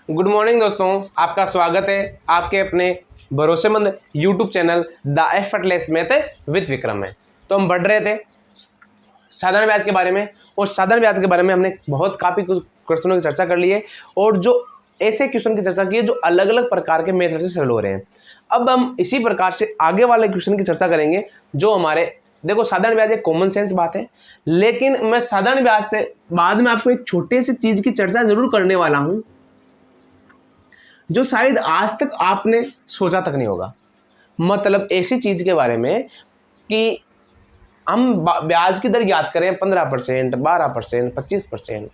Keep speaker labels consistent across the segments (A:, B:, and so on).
A: Good morning दोस्तों, आपका स्वागत है आपके अपने भरोसेमंद YouTube channel the effortless math with Vikram में। तो हम बढ़ रहे थे साधारण ब्याज के बारे में, और साधारण ब्याज के बारे में हमने काफ़ी कुछ क्वेश्चनों की चर्चा कर ली है, और जो ऐसे क्वेश्चन की चर्चा की है जो अलग अलग प्रकार के मेथड से सॉल्व हो रहे हैं। अब हम इसी प्रकार से आगे वाले क्वेश्चन की चर्चा करेंगे जो हमारे, देखो साधारण ब्याज एक कॉमन सेंस बात है, लेकिन मैं साधारण ब्याज से बाद में आपको एक छोटे सी चीज की चर्चा जरूर करने वाला हूं जो शायद आज तक आपने सोचा तक नहीं होगा। मतलब ऐसी चीज के बारे में कि हम ब्याज की दर याद करें 15%, 12%, 25%,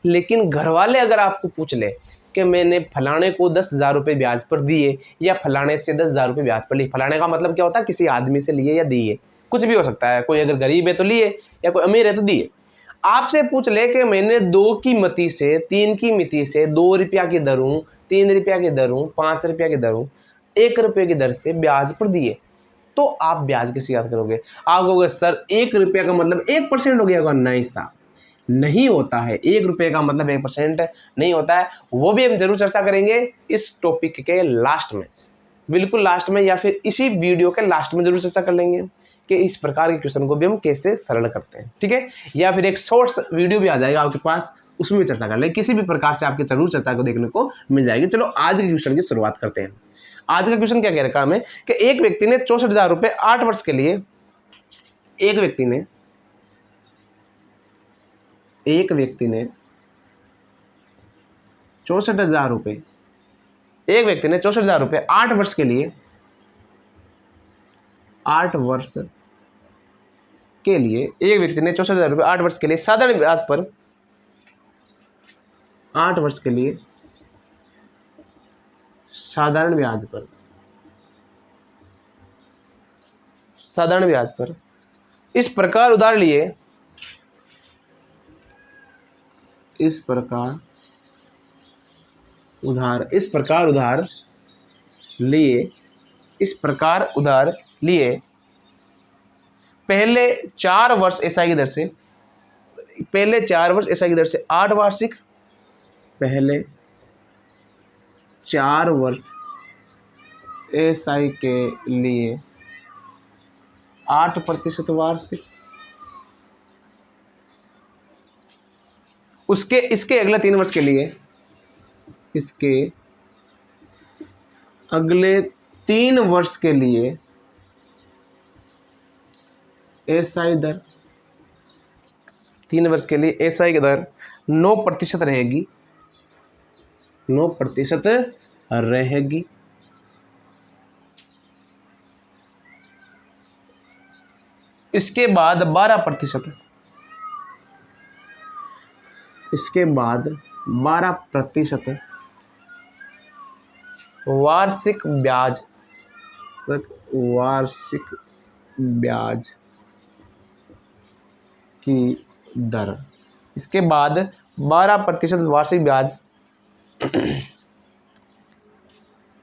A: लेकिन घर वाले अगर आपको पूछ ले कि मैंने फलाने को 10,000 रुपये ब्याज पर दिए या फलाने से 10,000 रुपये ब्याज पर लिए। फलाने का मतलब क्या होता है? किसी आदमी से लिए या दिए, कुछ भी हो सकता है। कोई अगर गरीब है तो लिए, या कोई अमीर है तो दिए। आपसे पूछ ले कि मैंने 2 की मिति से 3 की मिति से 2 रुपया की दरों, 3 रुपया की दरों, 5 रुपया की दरों, 1 रुपये की दर से ब्याज पर दिए, तो आप ब्याज कैसे याद करोगे? आप कहोगे सर 1 रुपया का मतलब 1% हो गया। नहीं साहब, नहीं होता है। 1 रुपये का मतलब 1% नहीं होता है। वो भी हम जरूर चर्चा करेंगे इस टॉपिक के लास्ट में, बिल्कुल लास्ट में, या फिर इसी वीडियो के लास्ट में जरूर चर्चा कर लेंगे कि इस प्रकार के क्वेश्चन को भी हम कैसे सरल करते हैं। ठीक है, या फिर एक शॉर्ट्स वीडियो भी आ जाएगा आपके पास, उसमें भी चर्चा कर लेंगे। किसी भी प्रकार से आपके जरूर चर्चा को देखने को मिल जाएगी। चलो आज के क्वेश्चन की शुरुआत करते हैं। आज का क्वेश्चन क्या कह रखा हमें कि एक व्यक्ति ने 64,000 रुपये 8 वर्ष के लिए, एक व्यक्ति ने 64,000 रुपये, एक व्यक्ति ने 64,000 रुपये 8 वर्ष के लिए, 8 वर्ष के लिए, एक व्यक्ति ने 64,000 रुपये 8 वर्ष के लिए साधारण ब्याज पर, 8 वर्ष के लिए साधारण ब्याज पर, साधारण ब्याज पर इस प्रकार उधार लिए, इस प्रकार उधार लिए पहले 4 वर्ष एसआई की दर से, पहले 4 वर्ष एसआई की दर से 8 वार्षिक, पहले 4 वर्ष एसआई के लिए 8% वार्षिक, इसके अगले 3 वर्ष के लिए, इसके अगले 3 वर्ष के लिए एसआई दर, 3 वर्ष के लिए एसआई की दर 9% रहेगी, 9% रहेगी। इसके बाद 12%, इसके बाद 12% वार्षिक ब्याज, वार्षिक ब्याज की दर, इसके बाद 12% वार्षिक ब्याज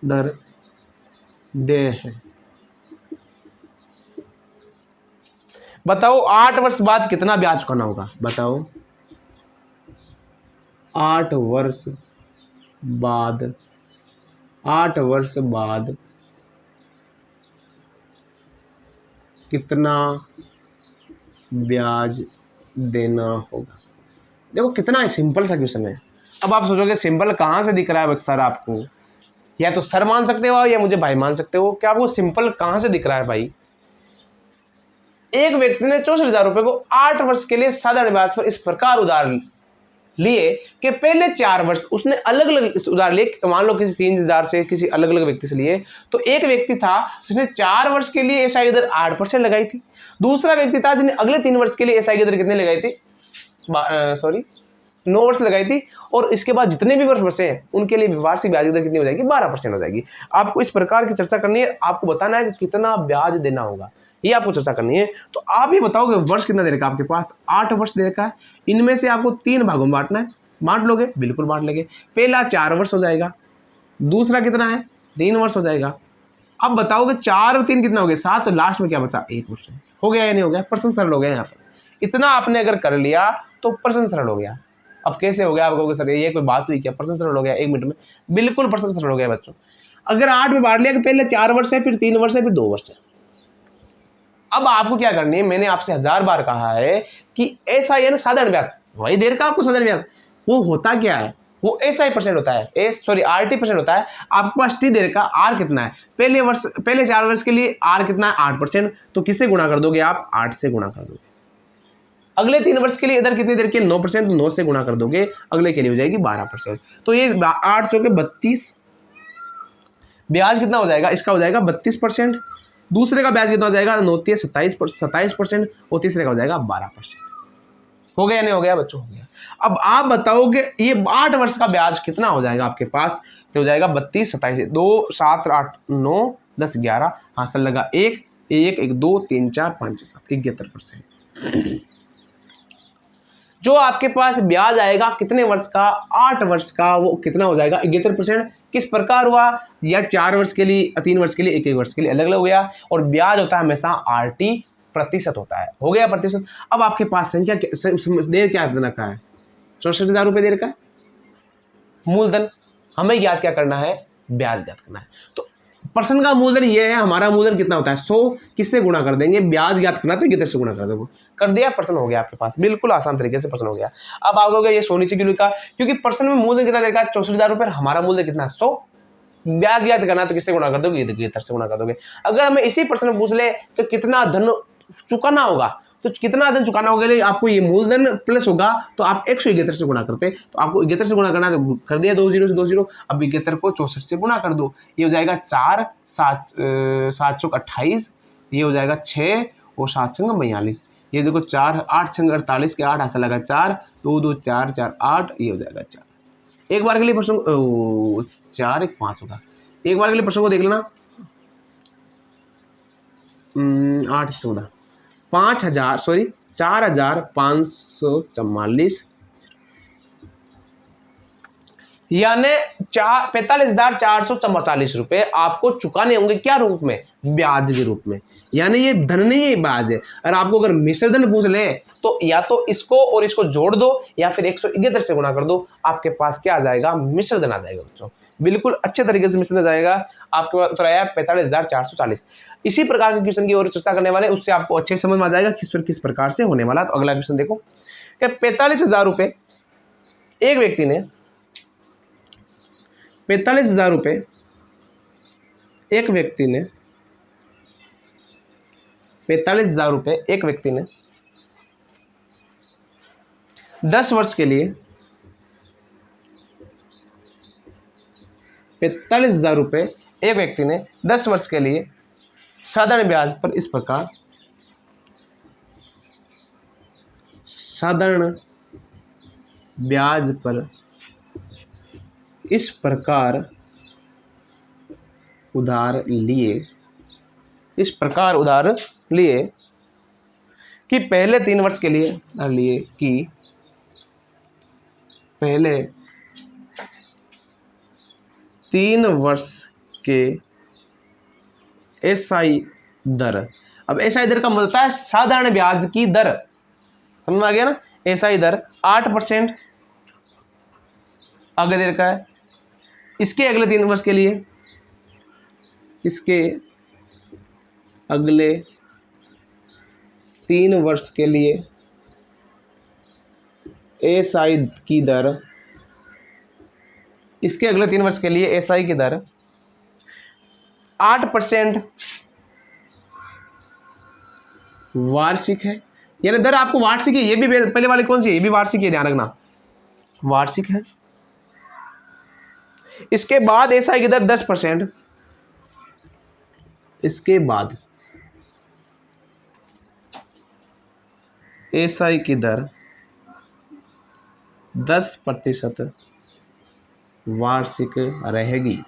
A: दर दे है। बताओ 8 वर्ष बाद कितना ब्याज चुकाना होगा? बताओ 8 वर्ष बाद, 8 वर्ष बाद कितना ब्याज देना होगा? देखो कितना सिंपल सा क्वेश्चन है। अब आप सोचोगे सिंपल कहाँ से दिख रहा है सर आपको? या तो सर मान सकते हो या मुझे भाई मान सकते हो। क्या आपको सिंपल कहाँ से दिख रहा है भाई? एक व्यक्ति ने 64,000 रुपये को 8 वर्ष के लिए साधारण ब्याज पर इस प्रकार उधार लिए कि पहले 4 वर्ष उसने अलग अलग उधार लिए। मान लो किसी 3,000 से किसी अलग अलग व्यक्ति से लिए, तो एक व्यक्ति था जिसने 4 वर्ष के लिए एसआई दर 8% लगाई थी। दूसरा व्यक्ति था जिसने अगले 3 वर्ष के लिए एसआई दर कितने लगाई थी? 9 वर्ष लगाई थी। और इसके बाद जितने भी वर्ष बचे हैं उनके लिए वार्षिक ब्याज दर कितनी हो जाएगी? 12% हो जाएगी। आपको इस प्रकार की चर्चा करनी है, आपको बताना है कि कितना ब्याज देना होगा, ये आपको चर्चा करनी है। तो आप ये बताओगे वर्ष कितना दे रखा है आपके पास? 8 वर्ष दे रखा है। इनमें से आपको 3 भागों में बांटना है। बांट लोगे? बिल्कुल बांट लेंगे। पहला 4 वर्ष हो जाएगा, दूसरा कितना है? 3 वर्ष हो जाएगा। अब बताओगे 4 और 3 कितना हो गया? 7। तो लास्ट में क्या बचा? 1 वर्ष। हो गया या नहीं हो गया? प्रश्न सरल हो गया। यहाँ पर इतना आपने अगर कर लिया तो प्रश्न सरल हो गया। अब कैसे हो गया? आप कहोगे सर ये कोई बात हुई क्या? पर्सन सरल हो गया 1 मिनट में? बिल्कुल पर्सन सरल हो गया बच्चों। अगर 8 में बांट लिया कि पहले 4 वर्ष है, फिर 3 वर्ष है, फिर 2 वर्ष है। अब आपको क्या करनी है, मैंने आपसे 1000 बार कहा है कि ऐसा है ना साधारण ब्याज, वही देर का आपको साधारण ब्याज, वो होता क्या है? वो SI परसेंट होता है, RT परसेंट होता है। आपके पास टी देर का R कितना है? पहले 4 वर्ष के लिए R कितना है? 8%। तो किससे गुणा कर दोगे आप? 8 से गुणा कर दोगे। अगले 3 वर्ष के लिए इधर कितनी देर के? 9%। तो 9 से गुणा कर दोगे, अगले के लिए हो जाएगी 12%। तो ये 8 चौके 32, ब्याज कितना हो जाएगा इसका? हो जाएगा 32%। दूसरे का ब्याज कितना हो जाएगा? 9 × 27%, और तीसरे का हो जाएगा 12%। हो गया नहीं हो गया बच्चों? हो गया। अब आप बताओगे ये 8 वर्ष का ब्याज कितना हो जाएगा आपके पास? तो हो जाएगा 32, 27, 2, 7, 8, 9, 10, 11, हासिल लगा 1, 2, 3, 4, 5, 6, 7, 71%। जो आपके पास ब्याज आएगा कितने वर्ष का? 8 वर्ष का, वो कितना हो जाएगा? 71%। किस प्रकार हुआ? या 4 वर्ष के लिए, 3 वर्ष के लिए, 1 वर्ष के लिए अलग अलग हो गया। और ब्याज होता है हमेशा RT प्रतिशत होता है। हो गया प्रतिशत। अब आपके पास संख्या देर क्या देना का है? 64,000 रुपये देर का मूलधन। हमें ज्ञात क्या करना है? ब्याज ज्ञात करना है। तो पर्सन का मूलधन ये है, हमारा मूलधन कितना होता है? 100। किससे गुणा कर देंगे? ब्याज ज्ञात करना तो 71 से गुणा कर दोगे, कर दिया, पर्सन हो गया आपके पास। बिल्कुल आसान तरीके से पर्सन हो गया। अब आप कहोगे ये सोनी नीचे क्यों लिखा? क्योंकि पर्सन में मूलधन कितना देर का? 64,000 रुपये। हमारा मूलधन कितना है? 100। ब्याज ज्ञात करना तो किससे गुणा कर दोगे? 71 से गुणा कर दोगे। अगर हमें इसी पर्सन में पूछ ले तो कितना धन चुकाना होगा, तो कितना धन चुकाना होगा, आपको ये मूलधन प्लस होगा तो आप 171 से गुणा करते, तो आपको 71 से गुणा करना है तो कर दिया 2 0 से 2 0। अब 71 को 64 से गुणा कर दो, ये हो जाएगा 4, 7 चौक 28, ये हो जाएगा 6 और 7 छंग 42। ये देखो 4, 8 छंग 48 के 8 ऐसा लगा 4, 2 2 4 4 8, ये हो जाएगा 4। एक बार के लिए प्रश्न 4 1 5 होगा। एक बार के लिए प्रश्न को देख लेना। 8 14 4,544 यानी 45,444 रुपए आपको चुकाने होंगे। क्या रूप में? ब्याज के रूप में। यानी ये धन नहीं है, ब्याज है। और आपको अगर मिश्र धन पूछ ले तो या तो इसको और इसको जोड़ दो या फिर 171 से गुणा कर दो, आपके पास क्या आ जाएगा? मिश्र धन आ जाएगा बच्चों। बिल्कुल अच्छे तरीके से मिश्र धन आ जाएगा। आपके पास उत्तर आया 45,440। इसी प्रकार के क्वेश्चन की और चर्चा करने वाले, उससे आपको अच्छे समझ में आ जाएगा किस प्रकार से होने वाला। तो अगला क्वेश्चन देखो कि 45,000 रुपये एक व्यक्ति ने 45,000 रुपये एक व्यक्ति ने 45,000 रुपये एक व्यक्ति ने 10 वर्ष के लिए 45,000 रुपये एक व्यक्ति ने 10 वर्ष के लिए साधारण ब्याज पर इस प्रकार साधारण ब्याज पर इस प्रकार उधार लिए कि पहले 3 वर्ष के लिए लिए कि पहले 3 वर्ष के SI दर। अब SI दर का मतलब होता है साधारण ब्याज की दर। समझ में आ गया ना? SI दर 8% आगे दे रखा है। इसके अगले 3 वर्ष के लिए, इसके अगले 3 वर्ष के लिए SI की दर, इसके अगले 3 वर्ष के लिए SI की दर 8% वार्षिक है। यानी दर आपको वार्षिक है। ये भी पहले वाली कौन सी है? ये भी वार्षिक है, ध्यान रखना, वार्षिक है। इसके बाद SI की दर 10%। इसके बाद SI की दर 10% वार्षिक रहेगी।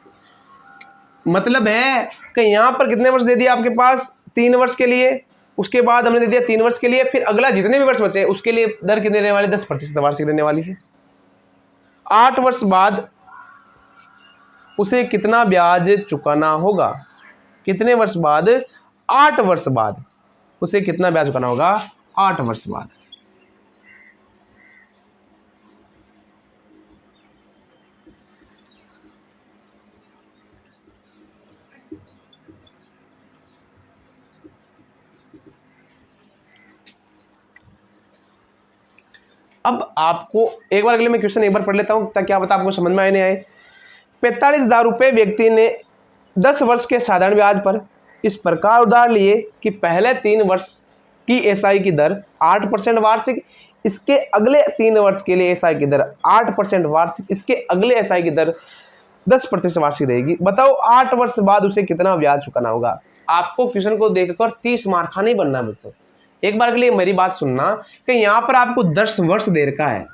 A: मतलब है कि यहां पर कितने वर्ष दे दिया आपके पास? 3 वर्ष के लिए। उसके बाद हमने दे दिया 3 वर्ष के लिए, फिर अगला जितने भी वर्ष बचे उसके लिए दर कितने रहने वाली? 10% वार्षिक रहने वाली है। 8 वर्ष बाद उसे कितना ब्याज चुकाना होगा? कितने वर्ष बाद? 8 वर्ष बाद उसे कितना ब्याज चुकाना होगा? 8 वर्ष बाद। अब आपको एक बार के लिए मैं क्वेश्चन एक बार पढ़ लेता हूँ ताकि क्या पता आपको समझ में आए नहीं आए। 45,000 रुपये व्यक्ति ने 10 वर्ष के साधारण ब्याज पर इस प्रकार उधार लिए कि पहले 3 वर्ष की एसआई की दर 8% वार्षिक, इसके अगले 3 वर्ष के लिए एसआई की दर 8% वार्षिक, इसके अगले एसआई की दर 10% वार्षिक रहेगी। बताओ 8 वर्ष बाद उसे कितना ब्याज चुकाना होगा। आपको क्वेश्चन को देखकर 30 मार्क का नहीं बनना है बच्चों। एक बार के लिए मेरी बात सुनना कि यहाँ पर आपको 10 वर्ष दे रखा है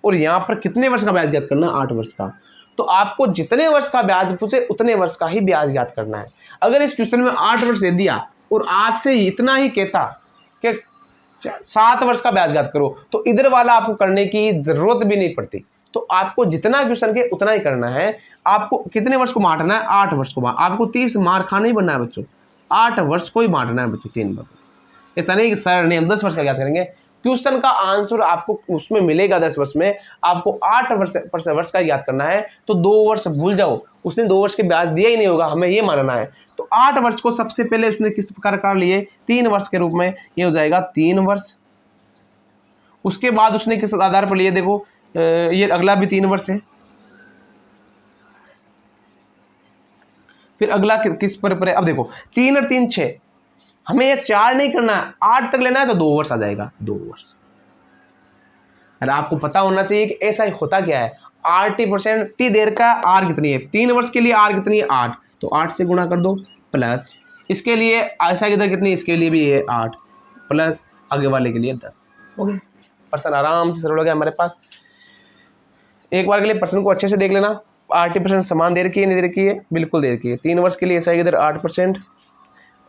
A: और यहाँ पर कितने वर्ष का ब्याज ज्ञात करना है, 8 वर्ष का। तो आपको जितने वर्ष का ब्याज पूछे उतने वर्ष का ही ब्याज ज्ञात करना है। अगर इस क्वेश्चन में 8 वर्ष दे दिया और आपसे इतना ही कहता कि 7 वर्ष का ब्याज ज्ञात करो तो इधर वाला आपको करने की जरूरत भी नहीं पड़ती। तो आपको जितना क्वेश्चन के उतना ही करना है। आपको कितने वर्ष को बांटना है, 8 वर्ष को। आपको 30 मार्क खाना ही बनना है बच्चों, 8 वर्ष को ही बांटना है बच्चों 3 बार। ऐसा नहीं कि सर नहीं हम 10 वर्ष का ज्ञात करेंगे। क्वेश्चन का आंसर आपको उसमें मिलेगा 10 वर्ष में, आपको 8 वर्ष का ज्ञात करना है। तो 2 वर्ष भूल जाओ, उसने 2 वर्ष के ब्याज दिया ही नहीं होगा, हमें ये मानना है। तो 8 वर्ष को सबसे पहले उसने किस प्रकार कर लिए, 3 वर्ष के रूप में। ये हो जाएगा 3 वर्ष। उसके बाद उसने किस आधार पर लिए, देखो ये अगला भी 3 वर्ष है। फिर अगला किस पर है, अब देखो 3 और 3 6, हमें ये 4 नहीं करना है, 8 तक लेना है तो 2 वर्ष आ जाएगा, 2 वर्ष। अरे आपको पता होना चाहिए कि ऐसा ही होता क्या है। RT% टी देर का आर कितनी है, 3 वर्ष के लिए आर कितनी है 8, तो 8 से गुणा कर दो प्लस इसके लिए ऐसा की दर कितनी, इसके लिए भी है 8 प्लस आगे वाले के लिए 10। ओके, पर्सन आराम से सरल हो गया हमारे पास। एक बार के लिए पर्सन को अच्छे से देख लेना। RT% समान दे रखी है, नहीं दे रखी है, बिल्कुल दे रखी है। 3 वर्ष के लिए ऐसा की दर 8%।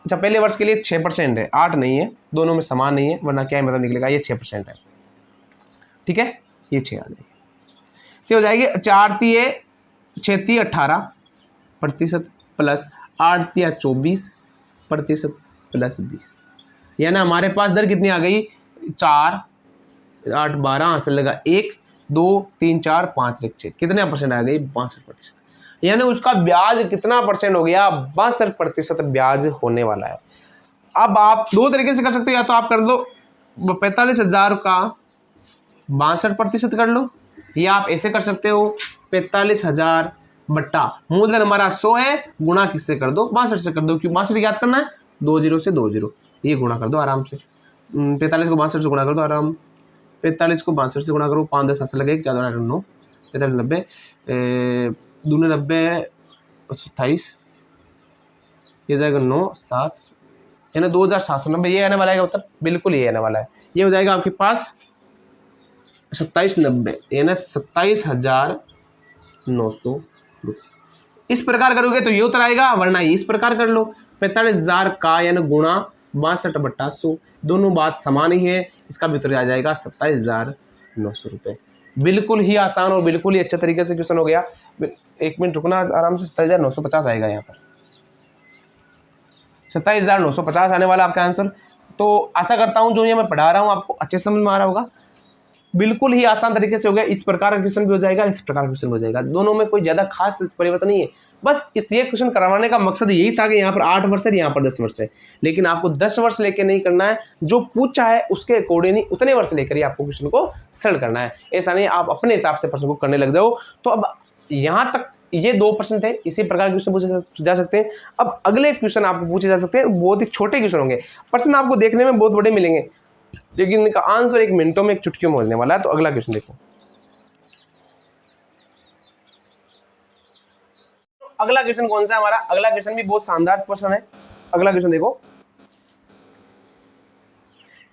A: अच्छा, पहले वर्ष के लिए 6% है, 8 नहीं है, दोनों में समान नहीं है, वरना क्या मतलब निकलेगा, ये 6% है। ठीक है, ये 6 आ जाएगी, तो हो जाएगी 4 तिये 6 तिये 18% प्लस 8 तिया 24% प्लस 20, यानी हमारे पास दर कितनी आ गई, 4 8 12 हासिल लगा 1 2 3 4 5 6, कितने परसेंट आ गई, 62%। यानी उसका ब्याज कितना परसेंट हो गया, 62% ब्याज होने वाला है। अब आप 2 तरीके से कर सकते हो, या तो आप कर लो 45,000 का 62% कर लो, या आप ऐसे कर सकते हो 45,000 बट्टा मूलधन हमारा 100 है, गुणा किससे कर दो, 62 से कर दो, क्यों 62 याद करना है, 2 0 से 2 0, ये गुणा कर दो आराम से। 45 को 62 से गुणा कर दो आराम, 45 को 62 से गुणा करो, 5 10 ऐसे लगे, 4 9 45 90 दूने 90 27, ये जाएगा 9 7, यानी 2790, ये आने वाला है उत्तर, बिल्कुल ये आने वाला है। ये हो जाएगा आपके पास 2790, यानी 27,900 रुपये। इस प्रकार करोगे तो ये उत्तर आएगा, वरना इस प्रकार कर लो 45,000 का यानी गुणा 62/100, दोनों बात समान ही है, इसका भी उत्तर आ जाएगा 27,900 रुपये। बिल्कुल ही आसान और बिल्कुल ही अच्छे तरीके से क्वेश्चन हो गया। 1 मिनट रुकना, आराम से 27,950 आएगा यहाँ पर, 27,950 आने वाला आपका आंसर। तो आशा करता हूँ जो ये मैं पढ़ा रहा हूँ आपको अच्छे समझ में आ रहा होगा। बिल्कुल ही आसान तरीके से हो गया, इस प्रकार का क्वेश्चन भी हो जाएगा, इस प्रकार का क्वेश्चन हो जाएगा, दोनों में कोई ज़्यादा खास परिवर्तन नहीं है। बस ये क्वेश्चन करवाने का मकसद यही था कि यहाँ पर 8 वर्ष है, यहाँ पर 10 वर्ष है, लेकिन आपको 10 वर्ष लेके नहीं करना है, जो पूछा है उसके अकॉर्डिंग उतने वर्ष लेकर ही आपको क्वेश्चन को सरल करना है। ऐसा नहीं आप अपने हिसाब से प्रश्न को करने लग जाओ। तो अब यहाँ तक ये 2% थे, इसी प्रकार के क्वेश्चन पूछे जा सकते हैं। अब अगले क्वेश्चन आपको पूछे जा सकते हैं, बहुत ही छोटे क्वेश्चन होंगे, प्रश्न आपको देखने में बहुत बड़े मिलेंगे, लेकिन इनका आंसर 1 मिनटों में 1 चुटकियों में होने वाला है। तो अगला क्वेश्चन देखो, अगला क्वेश्चन कौन सा है हमारा, अगला क्वेश्चन भी बहुत शानदार क्वेश्चन है। अगला क्वेश्चन देखो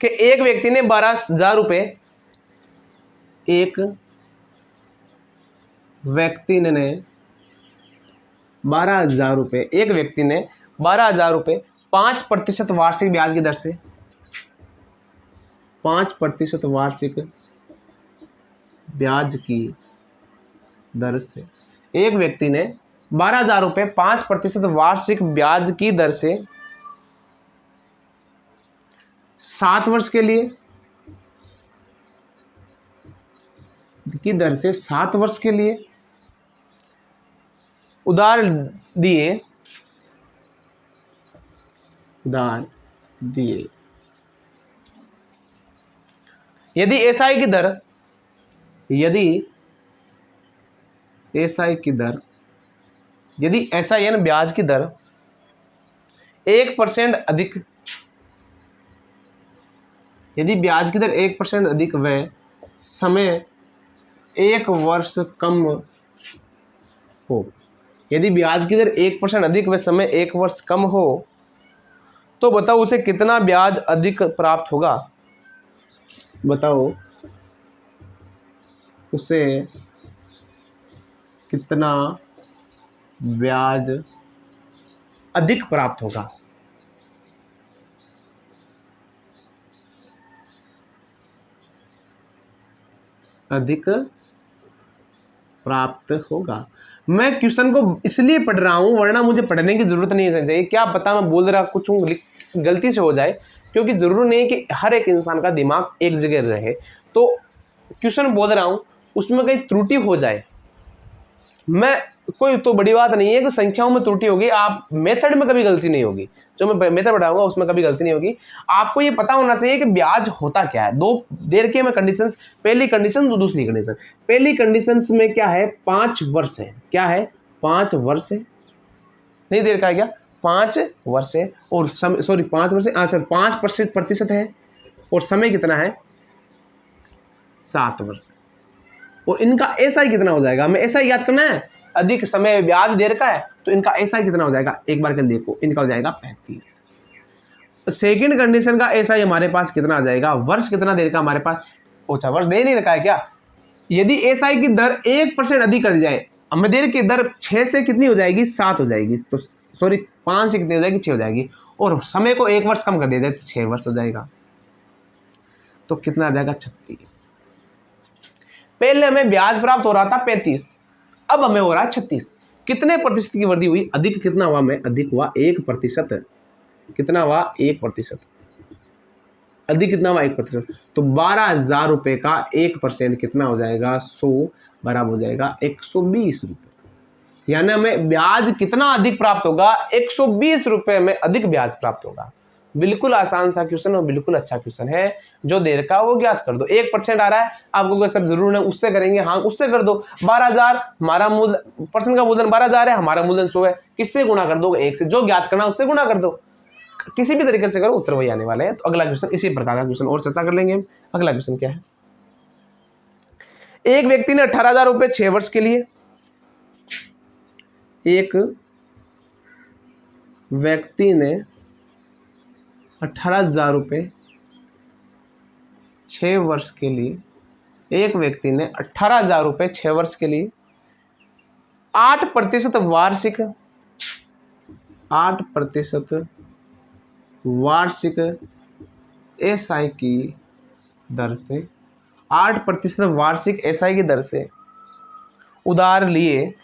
A: कि एक व्यक्ति ने 12,000 रुपए, एक व्यक्ति ने 12,000 रुपए, एक व्यक्ति ने 12,000 रुपए 5% वार्षिक ब्याज की दर से, 5% वार्षिक ब्याज की दर से, एक व्यक्ति ने 12,000 रुपए 5% वार्षिक ब्याज की दर से 7 वर्ष के लिए, की दर से 7 वर्ष के लिए उधार दिए, यदि एसआई की दर, यदि एसआईएन ब्याज की दर 1% अधिक, यदि ब्याज की दर 1% अधिक व समय 1 वर्ष कम हो, यदि ब्याज की दर 1% अधिक व समय 1 वर्ष कम हो, तो बताओ उसे कितना ब्याज अधिक प्राप्त होगा। बताओ उसे कितना ब्याज अधिक प्राप्त होगा। अधिक प्राप्त होगा। मैं क्वेश्चन को इसलिए पढ़ रहा हूं, वरना मुझे पढ़ने की जरूरत नहीं चाहिए। क्या पता मैं बोल रहा कुछ गलती से हो जाए, क्योंकि जरूरी नहीं कि हर एक इंसान का दिमाग एक जगह रहे। तो क्वेश्चन बोल रहा हूं, उसमें कहीं त्रुटि हो जाए, मैं कोई तो बड़ी बात नहीं है कि संख्याओं में त्रुटि होगी, आप मेथड में कभी गलती नहीं होगी। जो मैं मेथड पढ़ाऊंगा उसमें कभी गलती नहीं होगी। आपको ये पता होना चाहिए कि ब्याज होता क्या है। दो देर के में कंडीशंस, पहली कंडीशन दूसरी कंडीशन। पहली कंडीशंस में क्या है, 5 वर्ष है। क्या है, 5 वर्ष है, नहीं देर का है क्या, 5 वर्ष है। और समय, सॉरी 5 वर्ष है, सर 5% है। और समय कितना है, 7 वर्ष। और इनका एसआई कितना हो जाएगा, हमें एसआई याद करना है। अधिक समय ब्याज देर का है, तो इनका एसआई कितना हो जाएगा, एक बार कर देखो, इनका हो जाएगा 35। सेकंड कंडीशन का एसआई हमारे पास कितना आ जाएगा, वर्ष कितना देर का हमारे पास, अच्छा वर्ष दे नहीं रखा है क्या। यदि एसआई की दर 1% अधिक कर दी जाए, हमें देर की दर 6 से कितनी हो जाएगी, 7 हो जाएगी। तो सॉरी 5 से कितनी हो जाएगी, 6 हो जाएगी। और समय को 1 वर्ष कम कर दिया जाए तो 6 वर्ष हो जाएगा। तो कितना आ जाएगा, 36। पहले हमें ब्याज प्राप्त हो रहा था 35, अब हमें हो रहा है 36। कितने प्रतिशत की वृद्धि हुई, अधिक कितना हुआ, में अधिक हुआ 1%। कितना हुआ, 1%। अधिक कितना हुआ, 1%। तो 12,000 रुपये का 1% कितना हो जाएगा, 100 बराबर हो जाएगा 120 रुपये। यानी हमें ब्याज कितना अधिक प्राप्त होगा, 120 रुपये में अधिक ब्याज प्राप्त होगा। बिल्कुल आसान सा क्वेश्चन और बिल्कुल अच्छा क्वेश्चन है। जो देर का वो ज्ञात कर दो। 1% आ रहा है आपको, सब जरूर है उससे करेंगे, हाँ उससे कर दो। 12,000 हमारा मूल पर्सन का मूलधन 12,000 है, हमारा मूलधन 100 है। किससे गुणा कर दो, 1 से। जो ज्ञात करना उससे गुणा कर दो, किसी भी तरीके से करो, उत्तर वही आने वाले हैं। तो अगला क्वेश्चन इसी प्रकार का क्वेश्चन और चर्चा कर लेंगे हम। अगला क्वेश्चन क्या है, एक व्यक्ति ने 18,000 रुपये 6 वर्ष के लिए, एक व्यक्ति ने 18,000 रुपये 6 वर्ष के लिए, एक व्यक्ति ने 18,000 रुपये 6 वर्ष के लिए 8% वार्षिक, 8% वार्षिक एसआई की दर से, 8% वार्षिक एसआई की दर से उधार लिए,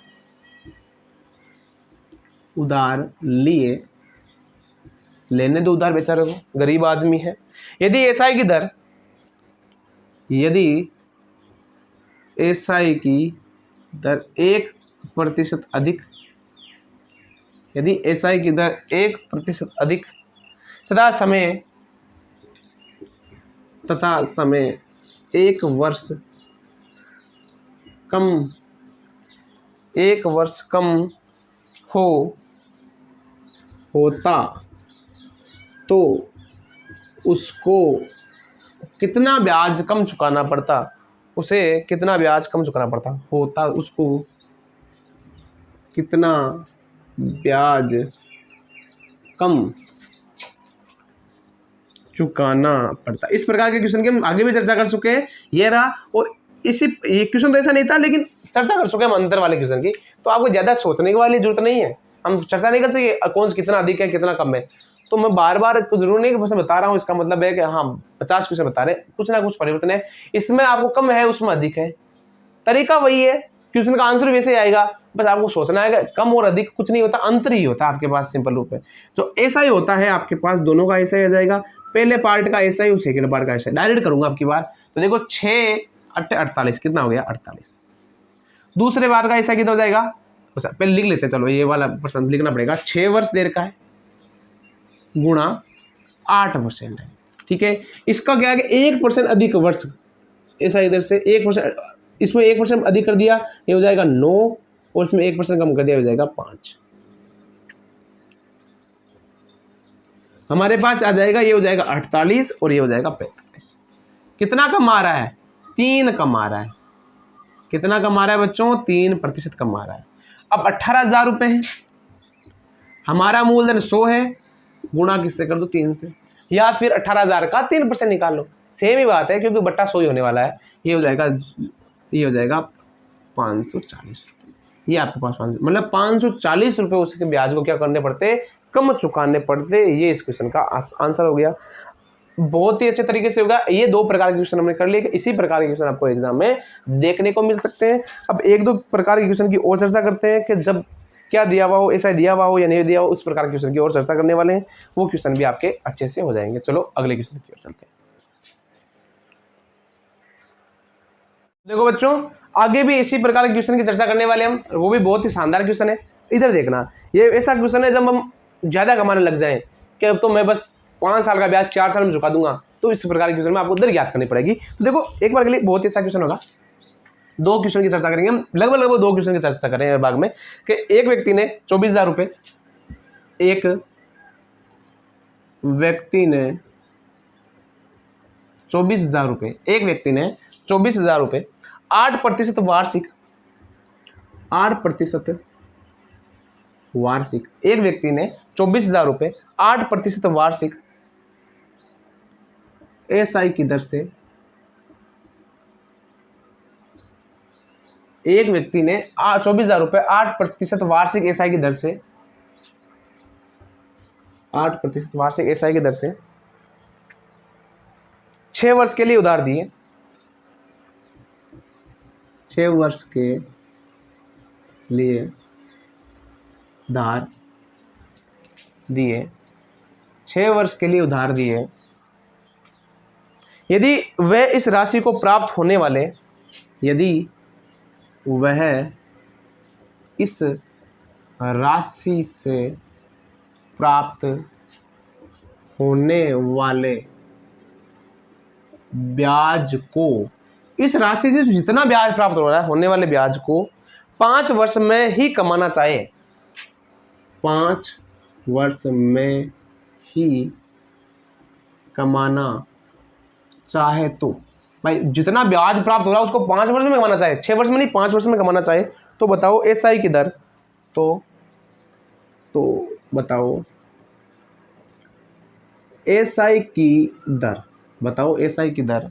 A: लेने दो उधार बेचारे को, गरीब आदमी है। यदि एसआई की दर, यदि एसआई की दर 1% अधिक, यदि एसआई की दर 1% अधिक तथा समय 1 वर्ष कम होता, तो उसको कितना ब्याज कम चुकाना पड़ता, उसे कितना ब्याज कम चुकाना पड़ता होता, उसको कितना ब्याज कम चुकाना पड़ता। इस प्रकार के क्वेश्चन की हम आगे भी चर्चा कर चुके हैं। ये रहा, और ये क्वेश्चन तो ऐसा नहीं था, लेकिन चर्चा कर चुके हैं हम अंतर वाले क्वेश्चन की। तो आपको ज़्यादा सोचने की वाली जरूरत नहीं है, हम चर्चा नहीं कर सके कौन कितना अधिक है कितना कम है। तो मैं बार बार जरूर नहीं कि बस बता रहा हूँ, इसका मतलब है कि हाँ 50 क्वेश्चन बता रहे, कुछ ना कुछ परिवर्तन है। इसमें आपको कम है, उसमें अधिक है, तरीका वही है, क्वेश्चन का आंसर वैसे ही आएगा। बस आपको सोचना है कि कम और अधिक कुछ नहीं होता, अंतर ही होता है आपके पास, सिंपल रूप में। जो ऐसा ही होता है आपके पास, दोनों का ऐसा ही आ जाएगा। पहले पार्ट का ऐसा ही और सेकेंड पार्ट का ऐसा ही। डायरेक्ट करूंगा आपकी बार। तो देखो 6 8 48 कितना हो गया, 48। दूसरे बार का ऐसा कितना हो जाएगा, पहले लिख लेते हैं, चलो ये वाला परसेंट लिखना पड़ेगा। 6 वर्ष देर का है गुणा 8% है, ठीक है। इसका क्या है कि 1% अधिक वर्ष, ऐसा इधर से 1%, इसमें 1% अधिक कर दिया, ये हो जाएगा 9, और इसमें 1% कम कर दिया, हो जाएगा 5। हमारे पास आ जाएगा, ये हो जाएगा 48 और ये हो जाएगा 45। कितना कम आ रहा है? 3 कम आ रहा है। कितना कम आ रहा है बच्चों? 3% कम आ रहा है। अब 18,000 रुपये है, हमारा मूलधन 100 है, गुणा किससे कर दो? 3 से, या फिर 18,000 का 3% निकाल लो, सेम ही बात है, क्योंकि बट्टा 100 ही होने वाला है। ये हो जाएगा 540 रुपये। ये आपके पास 500, मतलब 540 रुपये उसके ब्याज को क्या करने पड़ते? कम चुकाने पड़ते। ये इस क्वेश्चन का आंसर हो गया। बहुत ही अच्छे तरीके से होगा। ये 2 प्रकार के क्वेश्चन हमने कर लिए, इसी प्रकार के क्वेश्चन आपको एग्जाम में देखने को मिल सकते हैं। अब 1-2 प्रकार के क्वेश्चन की और चर्चा करते हैं कि जब क्या दिया हुआ हो, ऐसा दिया हुआ हो या नहीं दिया हो, उस प्रकार के क्वेश्चन की और चर्चा करने वाले हैं। वो क्वेश्चन भी आपके अच्छे से हो जाएंगे। चलो अगले क्वेश्चन की ओर चलते हैं। देखो बच्चों, आगे भी इसी प्रकार के क्वेश्चन की चर्चा करने वाले हम, वो भी बहुत ही शानदार क्वेश्चन है। इधर देखना, ये ऐसा क्वेश्चन है जब हम ज्यादा कमाने लग जाएं कि अब तो मैं बस 5 साल का ब्याज 4 साल में चुका दूंगा, तो इस प्रकार के क्वेश्चन में आपको दर याद करनी पड़ेगी। तो देखो, एक बार के लिए बहुत ही अच्छा क्वेश्चन होगा। 2 क्वेश्चन की चर्चा करेंगे हम, लगभग 2 क्वेश्चन की चर्चा करेंगे भाग में, कि एक व्यक्ति ने 24,000 रुपये, एक व्यक्ति ने 24,000 रुपये, एक व्यक्ति ने 24,000 रुपये 8% वार्षिक, 8% वार्षिक, एक व्यक्ति ने 24,000 रुपये 8% वार्षिक एसआई की दर से, एक व्यक्ति ने 24,000 रुपये 8% वार्षिक एसआई की दर से, 8% वार्षिक एसआई की दर से 6 वर्ष के लिए उधार दिए, 6 वर्ष के लिए उधार दिए, 6 वर्ष के लिए उधार दिए। यदि वह इस राशि को प्राप्त होने वाले, यदि वह इस राशि से प्राप्त होने वाले ब्याज को, इस राशि से जितना ब्याज प्राप्त हो रहा है, होने वाले ब्याज को 5 वर्ष में ही कमाना चाहे, 5 वर्ष में ही कमाना चाहे, तो भाई जितना ब्याज प्राप्त हो रहा है उसको 5 वर्ष में कमाना चाहे, 6 वर्ष में नहीं, 5 वर्ष में कमाना चाहे, तो बताओ एसआई की दर, तो बताओ एसआई की दर, बताओ एसआई की दर।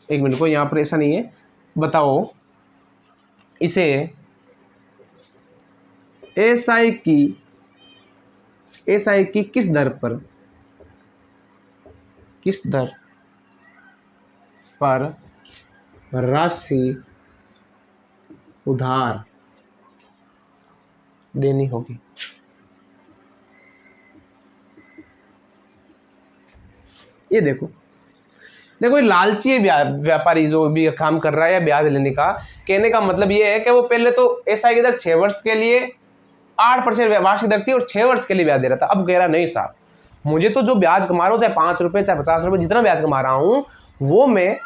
A: एक मिनट को, यहां पर ऐसा नहीं है, बताओ इसे एसआई की किस दर पर राशि उधार देनी होगी। ये देखो लालची व्यापारी जो भी काम कर रहा है या ब्याज लेने का, कहने का मतलब ये है कि वो पहले तो एसआई की दर 6 वर्ष के लिए 8% वार्षिक दर थी और 6 वर्ष के लिए ब्याज दे रहा था। अब कह रहा नहीं साहब, मुझे तो जो ब्याज कमा रहा हूँ, चाहे 5 रुपये चाहे 50 रुपये, जितना ब्याज कमा रहा हूँ वो मैं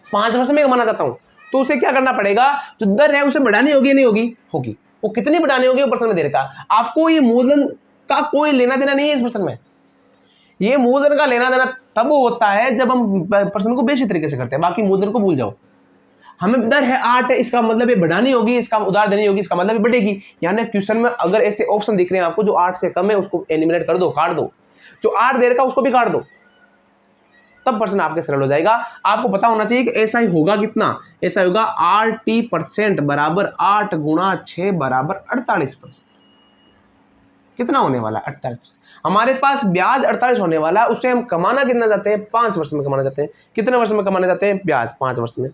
A: 5 वर्ष में कमाना चाहता हूँ। तो उसे क्या करना पड़ेगा, जो दर है उसे बढ़ानी होगी, नहीं होगी। वो कितनी बढ़ानी होगी, वो पर्सन में दे रखा। आपको ये मूलधन का कोई लेना देना नहीं है इस पर्सन में। ये मूलधन का लेना देना तब होता है जब हम पर्सन को बेसिक तरीके से करते हैं, बाकी मूलधन को भूल जाओ। हमें दर है 8 है, इसका मतलब ये बढ़ानी होगी, इसका उधार देनी होगी, इसका मतलब ये बढ़ेगी। यानी क्वेश्चन में अगर ऐसे ऑप्शन दिख रहे हैं आपको जो 8 से कम है, उसको एलिमिनेट कर दो, काट दो। जो 8 दे रखा उसको भी काट दो, तब पर्सन आपके सरल हो जाएगा। आपको पता होना चाहिए कि ऐसा ही होगा कितना, ऐसा होगा RT% बराबर 8 गुणा 6 बराबर 48%। कितना होने वाला है? 48%। हमारे पास ब्याज 48 होने वाला है, उससे हम कमाना कितना चाहते हैं? 5 वर्ष में कमाना चाहते हैं। कितने वर्ष में कमाना चाहते हैं? ब्याज 5 वर्ष में।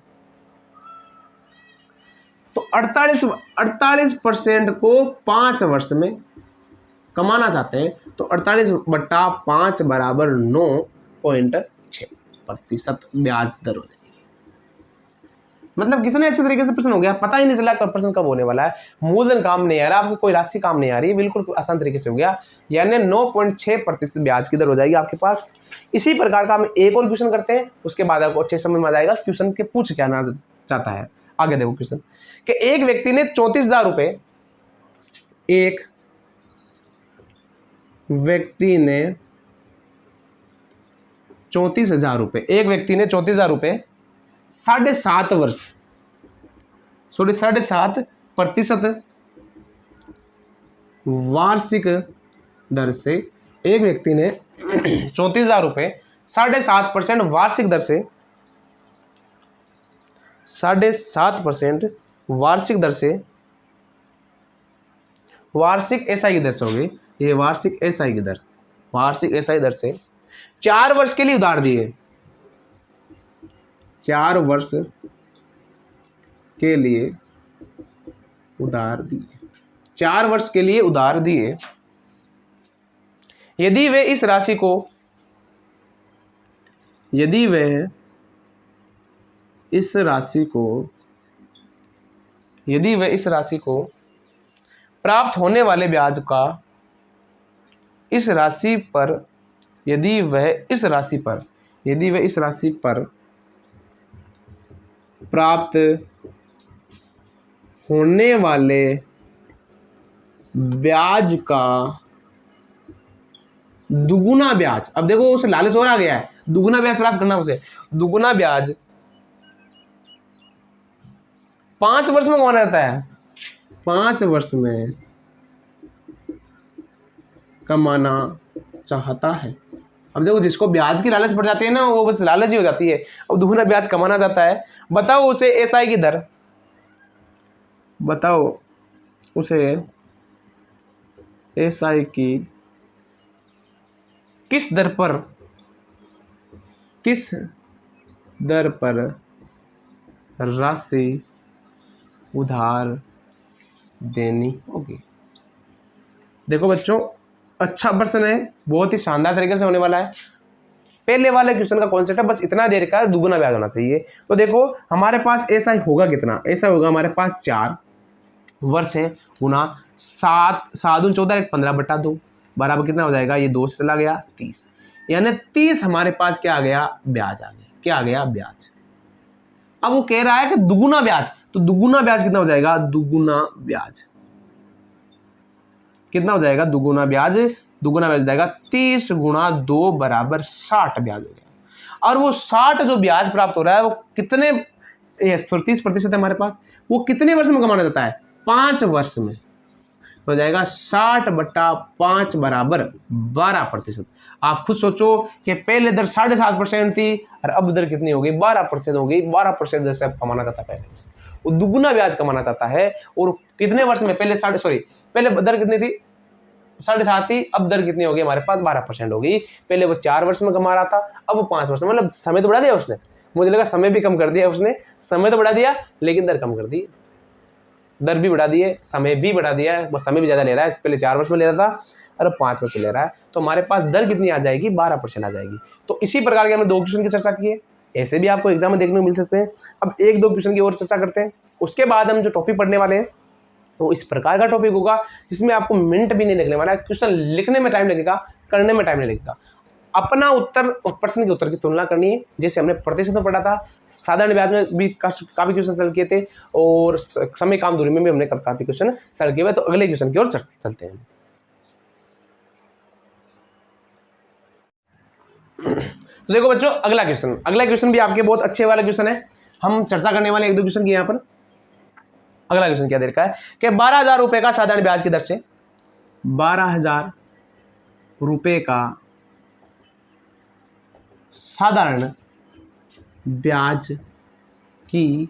A: तो 48% को 5 वर्ष में कमाना चाहते हैं, तो 48/5 बराबर 9.6% ब्याज दर हो जाएगी। मतलब किसने अच्छे तरीके से प्रश्न हो गया, पता ही नहीं चला प्रश्न कब होने वाला है, मूलधन काम नहीं आ रहा, आपको कोई राशि काम नहीं आ रही, बिल्कुल आसान तरीके से हो गया, यानी 9.6% ब्याज की दर हो जाएगी आपके पास। इसी प्रकार का हम एक और क्वेश्चन करते हैं, उसके बाद आपको अच्छे समझ में आ जाएगा क्वेश्चन के पूछ क्या ना चाहता है। आगे देखो क्वेश्चन कि एक व्यक्ति ने 34,000 रुपये, एक व्यक्ति ने 34,000 रुपये, एक व्यक्ति ने 34,000 रुपये 7.5 वर्ष, सॉरी 7.5% वार्षिक दर से, एक व्यक्ति ने 34,000 रुपये 7.5% वार्षिक दर से, 7.5% वार्षिक दर से, वार्षिक एसआई की दर से होगी ये, वार्षिक एसआई की दर, वार्षिक एसआई दर से 4 वर्ष के लिए उधार दिए, 4 वर्ष के लिए उधार दिए, 4 वर्ष के लिए उधार दिए। यदि वे इस राशि को, यदि वह इस राशि को, यदि वह इस राशि को प्राप्त होने वाले ब्याज का, इस राशि पर, यदि वह इस राशि पर, यदि वह इस राशि पर प्राप्त होने वाले ब्याज का दुगुना ब्याज, अब देखो उसे लालच और आ गया है, दुगुना ब्याज प्राप्त करना, उसे दुगुना ब्याज 5 वर्ष में कमाना रहता है, 5 वर्ष में कमाना चाहता है। अब देखो जिसको ब्याज की लालच पड़ जाती है ना, वो बस लालच ही हो जाती है, अब दुगुना ब्याज कमाना चाहता है। बताओ उसे एसआई की दर, बताओ उसे एसआई की किस दर पर, किस दर पर राशि उधार देनी होगी। देखो बच्चों अच्छा प्रश्न है, बहुत ही शानदार तरीके से होने वाला है। पहले वाले क्वेश्चन का कॉन्सेप्ट है बस इतना देर का दुगुना ब्याज होना चाहिए। तो देखो हमारे पास ऐसा ही होगा, कितना ऐसा होगा हमारे पास 4 वर्ष है, गुना 7, 7 दूनी 14, 15/2 बराबर कितना हो जाएगा, ये 2 से चला गया 30, यानी 30 हमारे पास क्या आ गया, ब्याज आ गया, क्या आ गया, ब्याज। अब वो कह रहा है कि दुगुना ब्याज, तो दुगुना ब्याज कितना हो जाएगा, दुगुना ब्याज कितना हो जाएगा, दुगुना ब्याज, दुगुना ब्याज हो जाएगा 30 गुणा 2 बराबर 60 ब्याज हो गया। और वो 60 जो ब्याज प्राप्त हो रहा है वो कितने, 30% है हमारे पास, वो कितने वर्ष में कमाना चाहता है, 5 वर्ष में, हो जाएगा 60/5 बराबर 12%। आप खुद सोचो कि पहले दर 7.5% थी और अब दर कितनी हो गई, 12% हो गई, 12% दर से अब कमाना चाहता है, पहले वो दुगुना ब्याज कमाना चाहता है। और कितने वर्ष में, पहले दर कितनी थी, 7.5 थी, अब दर कितनी हो गई हमारे पास, 12% हो गई। पहले वो 4 वर्ष में कमा रहा था, अब वो 5 वर्ष में, मतलब समय तो बढ़ा दिया उसने, मुझे लगा समय भी कम कर दिया उसने, समय तो बढ़ा दिया लेकिन दर कम कर दी, दर भी बढ़ा दी है, समय भी बढ़ा दिया है, वो समय भी ज़्यादा ले रहा है, पहले 4 वर्ष में ले रहा था और अब 5 वर्ष में ले रहा है, तो हमारे पास दर कितनी आ जाएगी, 12% आ जाएगी। तो इसी प्रकार के हमने 2 क्वेश्चन की चर्चा की है, ऐसे भी आपको एग्जाम में देखने को मिल सकते हैं। अब 1-2 क्वेश्चन की और चर्चा करते हैं, उसके बाद हम जो टॉपिक पढ़ने वाले हैं तो इस प्रकार का टॉपिक होगा जिसमें आपको मिनट भी नहीं लगने वाला है, क्वेश्चन लिखने में टाइम लगेगा, करने में टाइम नहीं लगेगा। अपना उत्तर और प्रश्न के उत्तर की तुलना करनी है, जैसे हमने प्रतिशत में पढ़ा था, साधारण ब्याज में भी काफी क्वेश्चन सॉल्व किए थे और समय काम दूरी में भी हमने काफी क्वेश्चन सॉल्व किए हुए। तो अगले क्वेश्चन की ओर चलते हैं। तो देखो बच्चों अगला क्वेश्चन भी आपके बहुत अच्छे वाला क्वेश्चन है, हम चर्चा करने वाले 1-2 क्वेश्चन की यहाँ पर। अगला क्वेश्चन क्या दे रखा है कि 12,000 रुपए का साधारण ब्याज की दर से, 12,000 रुपए का साधारण ब्याज की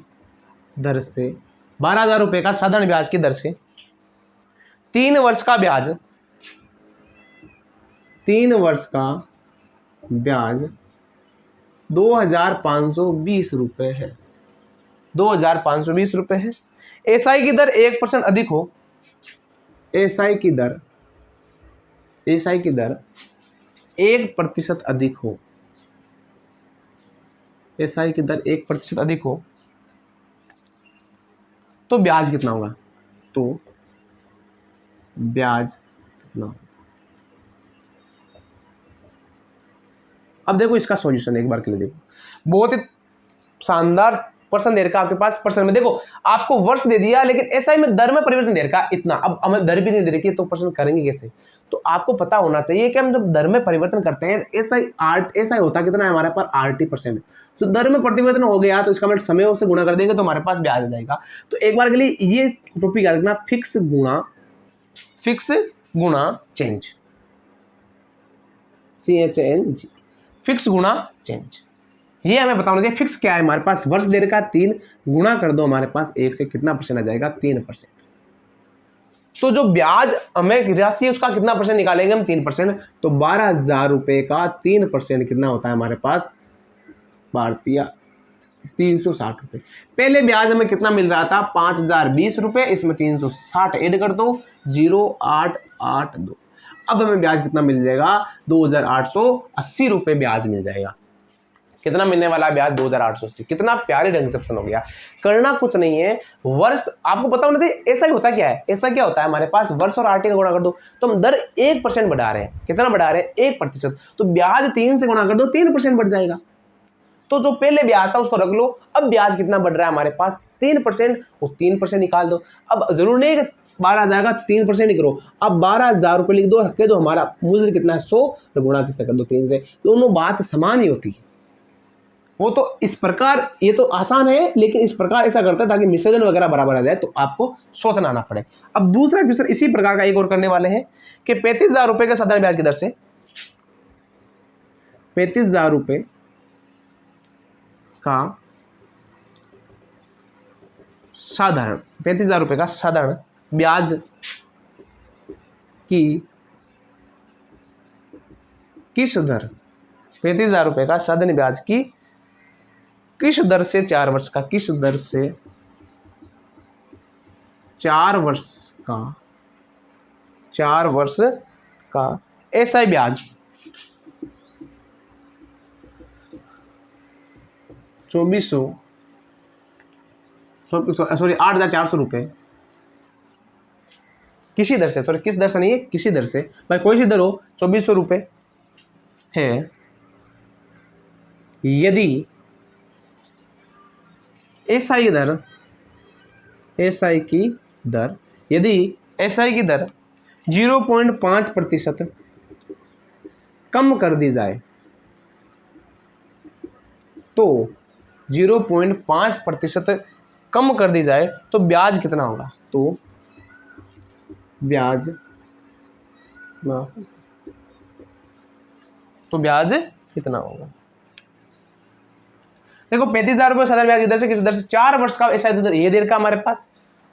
A: दर से, 12,000 रुपए का साधारण ब्याज की दर से 3 वर्ष का ब्याज, 3 वर्ष का ब्याज 2,520 रुपए है, 2,520 रुपए है। एसआई की दर 1% अधिक हो, एसआई की दर 1% अधिक हो, एसआई की दर 1% अधिक हो तो ब्याज कितना होगा, तो ब्याज कितना होगा। अब देखो इसका सॉल्यूशन एक बार के लिए देखो, बहुत ही शानदार पर्सन दे रखा आपके पास। पर्सन में देखो आपको वर्ष दे दिया, लेकिन एसआई में दर में परिवर्तन दे रखा इतना। अब हमें दर भी नहीं दे रखी, तो पर्सन करेंगे कैसे। तो आपको पता होना चाहिए कि हम जब दर में परिवर्तन करते हैं, एसआई होता कितना है हमारे पास 80%। तो दर में परिवर्तन हो गया तो इसका मतलब समय से गुणा कर देंगे तो हमारे पास ब्याज आ जाएगा। तो एक बार के लिए ये टॉपिक याद रखना, फिक्स गुणा चेंज, CHNG, फिक्स गुणा चेंज। ये हमें बताना चाहिए फिक्स क्या है हमारे पास, वर्ष दे रखा 3, गुणा कर दो हमारे पास 1 से, कितना परसेंट आ जाएगा 3%। तो जो ब्याज हमें राशि है उसका कितना परसेंट निकालेंगे हम, 3%। तो 12,000 रुपए का 3% कितना होता है हमारे पास, भारतीय 360 रुपये। पहले ब्याज हमें कितना मिल रहा था, 5,020 रुपये, इसमें 360 ऐड कर दो, 0,882। अब हमें ब्याज कितना मिल जाएगा, 2,880 रुपये ब्याज मिल जाएगा। कितना मिलने वाला ब्याज, 2,880। कितना प्यारे ढंग से प्रश्न हो गया। करना कुछ नहीं है, वर्ष आपको पता होना चाहिए। ऐसा ही होता क्या है, ऐसा क्या होता है हमारे पास, वर्ष और आरटी का गुणा कर दो तो हम दर 1% बढ़ा रहे हैं। कितना बढ़ा रहे हैं, 1%। तो ब्याज 3 से गुणा कर दो, 3% बढ़ जाएगा। तो जो पहले ब्याज था उसको रख लो। अब ब्याज कितना बढ़ रहा है हमारे पास, 3%, वो 3% निकाल दो। अब जरूर नहीं 12,000 का 3% ही करो, अब 12,000 रुपये लिख दो, रख के दो, हमारा मूल्य कितना है 100, तो गुणा किससे कर दो 3 से। दोनों बात समान ही होती है। वो तो इस प्रकार, ये तो आसान है, लेकिन इस प्रकार ऐसा करता है ताकि मिश्रण वगैरह बराबर आ जाए, तो आपको सोचना ना पड़े। अब दूसरा क्वेश्चन इसी प्रकार का एक और करने वाले हैं कि 35,000 रुपये के साधारण ब्याज की दर से, 35,000 रुपये का साधारण, 35,000 रुपये का साधारण ब्याज की किस दर, 35,000 रुपये का साधारण ब्याज की किस दर से 4 वर्ष का, किस दर से 4 वर्ष का, 4 वर्ष का एसआई ब्याज 8,400 रुपये किसी दर से, सॉरी किस दर से नहीं है, किसी दर से, भाई कोई सी दर हो, 2,400 रुपये है यदि एसआई दर, एसआई की दर, यदि एसआई की दर 0.5% कम कर दी जाए, तो 0.5% कम कर दी जाए तो ब्याज कितना होगा, तो ब्याज कितना होगा। देखो 35,000 रुपये साधारण ब्याज की दर से किस दर से 4 वर्ष का ऐसा दर, ये दर का हमारे पास।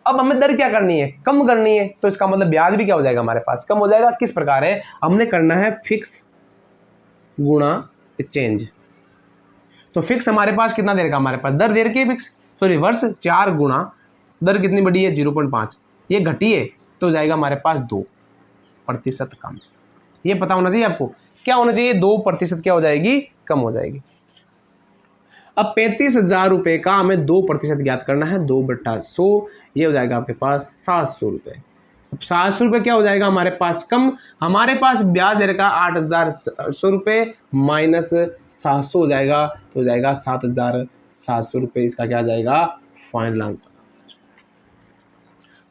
A: अब हमें दर क्या करनी है, कम करनी है, तो इसका मतलब ब्याज भी क्या हो जाएगा हमारे पास, कम हो जाएगा। किस प्रकार है, हमने करना है फिक्स गुणा चेंज। तो फिक्स हमारे पास कितना दे रखा हमारे पास, दर दे रखी है फिक्स, सॉरी वर्ष 4 गुणा दर कितनी बढ़ी है 0.5, ये घटी है तो जाएगा हमारे पास 2% कम। ये पता होना चाहिए आपको, क्या होना चाहिए, 2% क्या हो जाएगी, कम हो जाएगी। अब 35,000 रुपये का हमें 2% ज्ञात करना है, 2/100, ये हो जाएगा आपके पास 700 रुपये। अब 700 रुपये क्या हो जाएगा हमारे पास, कम, हमारे पास ब्याज दे रखा 8,100 रुपये माइनस 700 हो जाएगा, तो हो जाएगा 7,700 रुपये। इसका क्या आ जाएगा, फाइनल आंसर।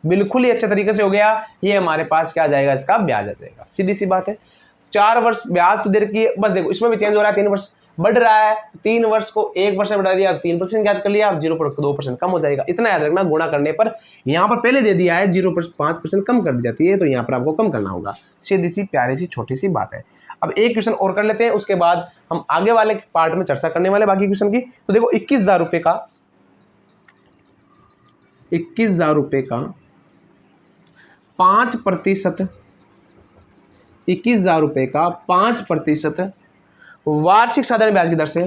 A: बिल्कुल ही अच्छे तरीके से हो गया। ये हमारे पास क्या आ जाएगा, इसका ब्याज आ जाएगा। सीधी सी बात है, 4 वर्ष ब्याज तो दे रखी है, बस देखो इसमें भी चेंज हो रहा है, 3 वर्ष बढ़ रहा है, 3 वर्ष को 1% बढ़ा दिया, 3% याद कर लिया, 0.2% कम हो जाएगा। इतना याद रखना, गुणा करने पर यहाँ पर पहले दे दिया है 0.5% कम कर दी जाती है, तो यहाँ पर आपको कम करना होगा। सीधी सी प्यारी सी छोटी सी बात है। अब एक क्वेश्चन और कर लेते हैं, उसके बाद हम आगे वाले पार्ट में चर्चा करने वाले बाकी क्वेश्चन की। तो देखो 21,000 रुपये का 5%, 21,000 रुपये का 5% वार्षिक साधारण ब्याज की दर से,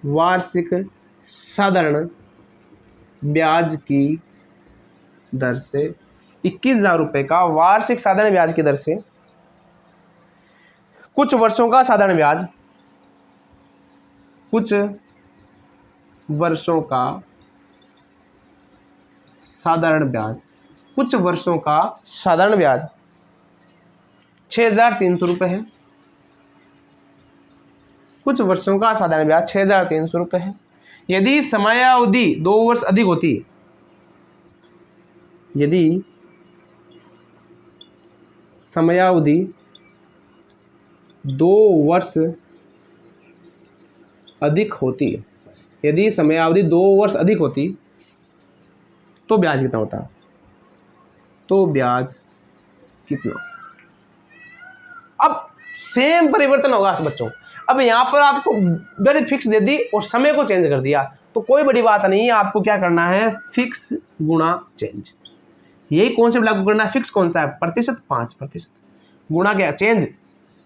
A: वार्षिक साधारण ब्याज की दर से 21,000 रुपये का वार्षिक साधारण ब्याज की दर से कुछ वर्षों का साधारण ब्याज, कुछ वर्षों का साधारण ब्याज, कुछ वर्षों का साधारण ब्याज 6,300 रुपये है। कुछ वर्षों का साधारण ब्याज 6,300 रुपये है। यदि समयावधि 2 वर्ष अधिक होती, यदि समयावधि 2 वर्ष अधिक होती, यदि समयावधि 2 वर्ष अधिक होती तो ब्याज कितना होता? तो ब्याज कितना? अब सेम परिवर्तन होगा बच्चों। अब यहाँ पर आपको दर फिक्स दे दी और समय को चेंज कर दिया तो कोई बड़ी बात नहीं है। आपको क्या करना है? फिक्स गुणा चेंज, यही कॉन्सेप्ट लागू करना है। फिक्स कौन सा है? प्रतिशत, 5% गुणा क्या? चेंज।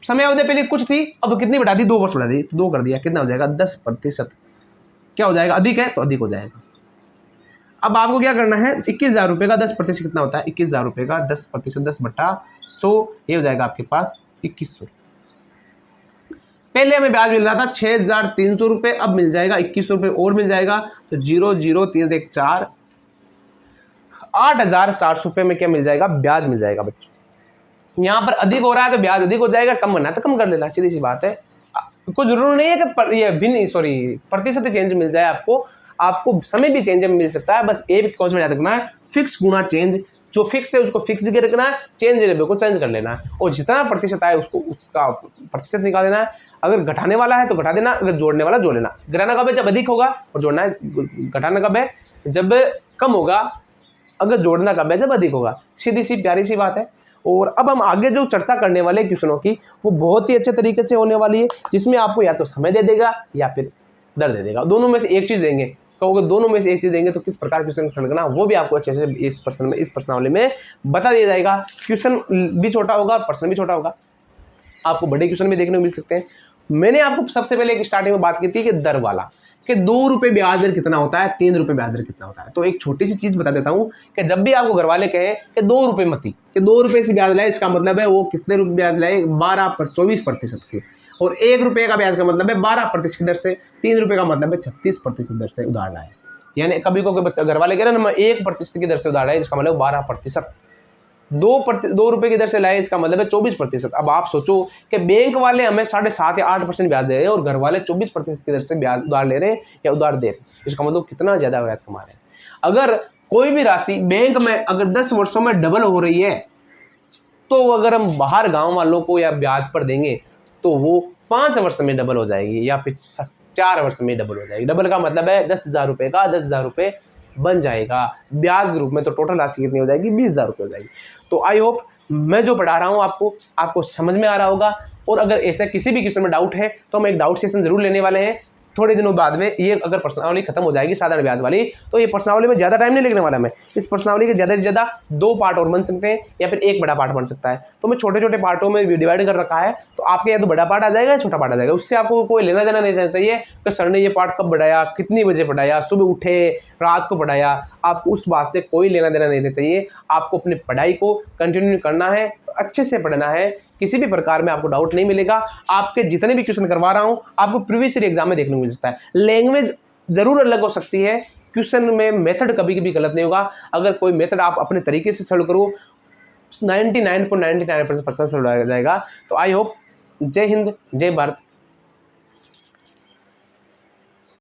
A: समय अवधि पहले कुछ थी, अब कितनी बढ़ा दी? 2 वर्ष बढ़ा दी, तो 2 कर दिया, कितना हो जाएगा? 10%। क्या हो जाएगा? अधिक है तो अधिक हो जाएगा। अब आपको क्या करना है? 21,000 रुपये का 10% कितना होता है? 21,000 रुपये का 10%, 10/100, ये हो जाएगा आपके पास 2100। पहले हमें ब्याज मिल रहा था 6,300 रुपये, अब मिल जाएगा 2100 रुपये और मिल जाएगा, तो 0 0 3 1 4, 8,400 रुपये में क्या मिल जाएगा? ब्याज मिल जाएगा बच्चों। यहाँ पर अधिक हो रहा है तो ब्याज अधिक हो जाएगा, कम करना है तो कम कर लेना, सीधी सी बात है। कोई जरूरी नहीं है कि ये प्रतिशत चेंज मिल जाए आपको समय भी चेंज में मिल सकता है। बस एक कॉन्सेप्ट याद रखना है, फिक्स गुणा चेंज। जो फिक्स है उसको फिक्स जगह रखना है, चेंज लेवल को चेंज कर लेना है, और जितना प्रतिशत आए उसको उसका प्रतिशत निकाल देना है। अगर घटाने वाला है तो घटा देना, अगर जोड़ने वाला जोड़ लेना। गिराना कब है? जब अधिक होगा, और जोड़ना है, घटाना कब है? जब कम होगा। अगर जोड़ना कब है? जब अधिक होगा। सीधी सी प्यारी सी बात है। और अब हम आगे जो चर्चा करने वाले क्वेश्चनों की, वो बहुत ही अच्छे तरीके से होने वाली है, जिसमें आपको या तो समय दे देगा या फिर दर दे देगा। दोनों में से एक चीज़ देंगे। कहोगे दोनों में से एक चीज़ देंगे तो किस प्रकार क्वेश्चन सॉल्व करना, वो भी आपको अच्छे से इस प्रश्नावली में बता दिया जाएगा। क्वेश्चन भी छोटा होगा, प्रश्न भी छोटा होगा, आपको बड़े क्वेश्चन भी देखने को मिल सकते हैं। मैंने आपको सबसे पहले एक स्टार्टिंग में बात की थी कि दर वाला, कि 2 रुपये ब्याज दर कितना होता है, 3 रुपये ब्याज दर कितना होता है। तो एक छोटी सी चीज़ बता देता हूँ कि जब भी आपको घर वाले कहें कि 2 रुपये मती, कि 2 रुपये से ब्याज लाए, इसका मतलब है वो कितने रुपये ब्याज लाए? 24% की। और 1 रुपये का ब्याज का मतलब है 12% की दर से। 3 रुपये का मतलब है 36% दर से उधार लाए। यानी कभी को बच्चा घर वाले कह रहे हैं ना, 1% की दर से उधार लाए, इसका मतलब 12%। 2 रुपये की दर से लाए, इसका मतलब है 24%। अब आप सोचो कि बैंक वाले हमें 7.5 या 8% ब्याज दे रहे हैं और घर वाले 24% की दर से ब्याज उधार ले रहे हैं या उधार दे रहे हैं, इसका मतलब कितना ज़्यादा ब्याज कमा रहे हैं। अगर कोई भी राशि बैंक में अगर 10 वर्षों में डबल हो रही है, तो अगर हम बाहर गाँव वालों को या ब्याज पर देंगे तो वो 5 वर्ष में डबल हो जाएगी या फिर 4 वर्ष में डबल हो जाएगी। डबल का मतलब है 10,000 रुपये का 10,000 रुपये बन जाएगा ब्याज के रूप में, तो टोटल राशि कितनी हो जाएगी? 20,000 रुपये हो जाएगी। तो आई होप मैं जो पढ़ा रहा हूँ आपको समझ में आ रहा होगा। और अगर ऐसा किसी भी क्वेश्चन में डाउट है तो हम एक डाउट सेशन जरूर लेने वाले हैं थोड़े दिनों बाद में। ये अगर प्रश्नावली खत्म हो जाएगी साधारण ब्याज वाली, तो ये प्रश्नावली में ज़्यादा टाइम नहीं लगने वाला। मैं इस प्रश्नावली के ज़्यादा से ज़्यादा 2 पार्ट और बन सकते हैं या फिर एक बड़ा पार्ट बन सकता है। तो मैं छोटे छोटे पार्टों में डिवाइड कर रखा है, तो आपके या तो बड़ा पार्ट आ जाएगा या छोटा पार्ट आ जाएगा। उससे आपको कोई लेना देना नहीं रहना चाहिए कि सर ने ये पार्ट कब पढ़ाया, कितनी बजे पढ़ाया, सुबह उठे, रात को पढ़ाया। आपको उस बात से कोई लेना देना नहीं रहना चाहिए। आपको अपनी पढ़ाई को कंटिन्यू करना है, अच्छे से पढ़ना है, किसी भी प्रकार में आपको डाउट नहीं मिलेगा। आपके जितने भी क्वेश्चन करवा रहा हूँ आपको प्रीवियस ईयर एग्जाम में देखने को मिल सकता है। लैंग्वेज जरूर अलग हो सकती है, क्वेश्चन में मेथड कभी कभी गलत नहीं होगा। अगर कोई मेथड आप अपने तरीके से सॉल्व करो 99.99% सॉल्व हो जाएगा। तो आई होप, जय हिंद, जय भारत,